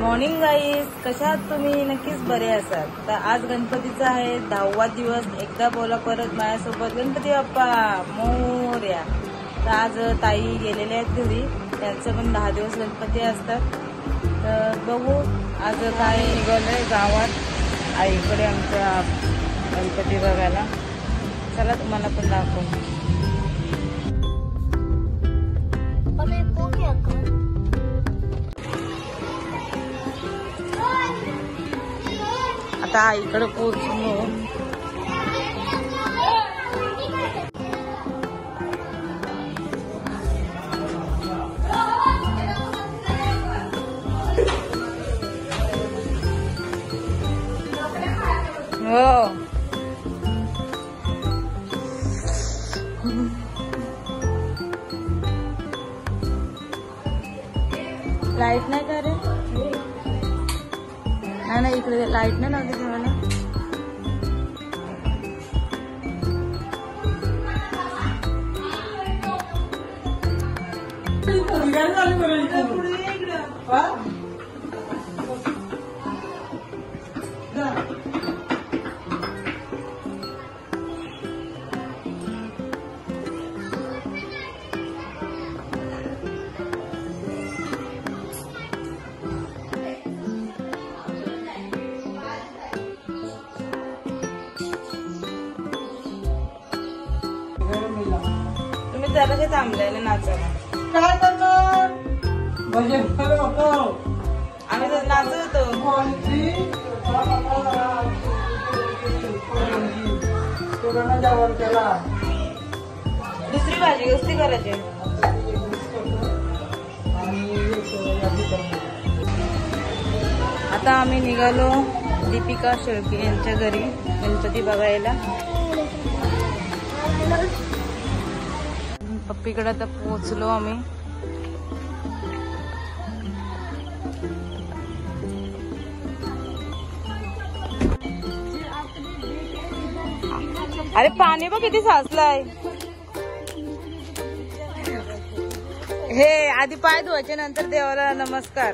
Morning guys, कशा आहात तुम्ही? नक्कीच बरे असाल. तर आज गणपतीचा आहे 10वा दिवस. एकदा बोला परत माझ्यासोबत, गणपती बाप्पा मोरया. तर आज ताई गेलेल्या आहेत घरी, त्यांचं पण 10 दिवस गणपती असतात. तर बघू आज काय निघालंय गावात आईकडे आमच्या गणपती बघायला. चला तुम्हाला पण दाखवू. आता आईकडे पोहोचलो. हो लाईट नाही का रे? नाही इकडे लाईट नाही लागली तुम्हाला. तुम्ही जरा ते थांबलेले नाचायला. काय करणार? भजन कर बाबा. आम्ही तर नाचत होतो. जेवण केला. दुसरी भाजी कसली करायची? आता आम्ही निघालो दीपिका शेळके यांच्या घरी गणपती बघायला. पप्पीकडे आता पोहोचलो आम्ही. अरे पाणी बघ किती साचलंय. हे आधी पाय धुवायचे, नंतर देवाला नमस्कार.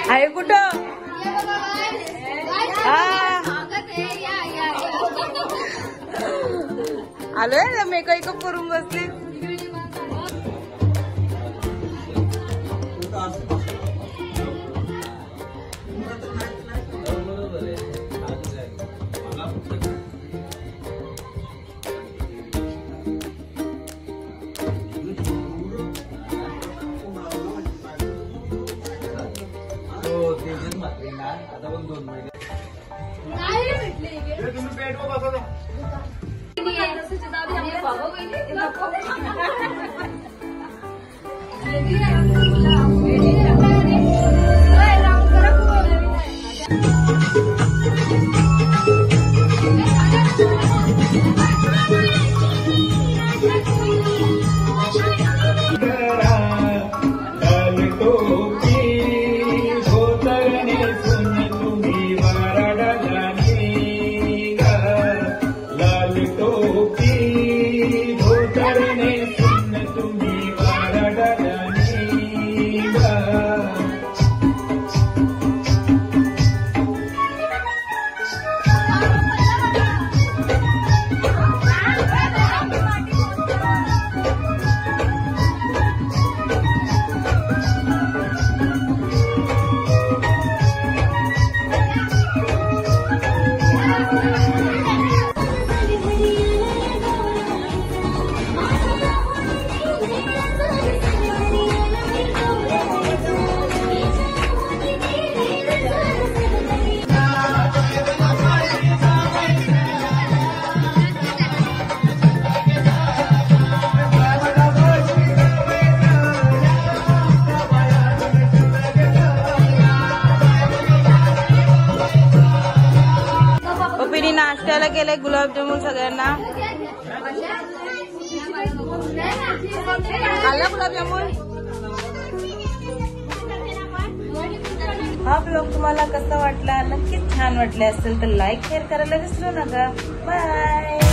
आहे कुठं? आलोय मेकअप करून बसली. आता पण 2 महिने तुम्ही पेट बसा. नाश्त्याला केलंय गुलाबजामुन सगळ्यांना. खाल्ला गुलाबजामुन. हा ब्लॉग तुम्हाला कसा वाटला? नक्कीच छान वाटले असेल तर लाईक शेअर करायला विसरू नका. बाय.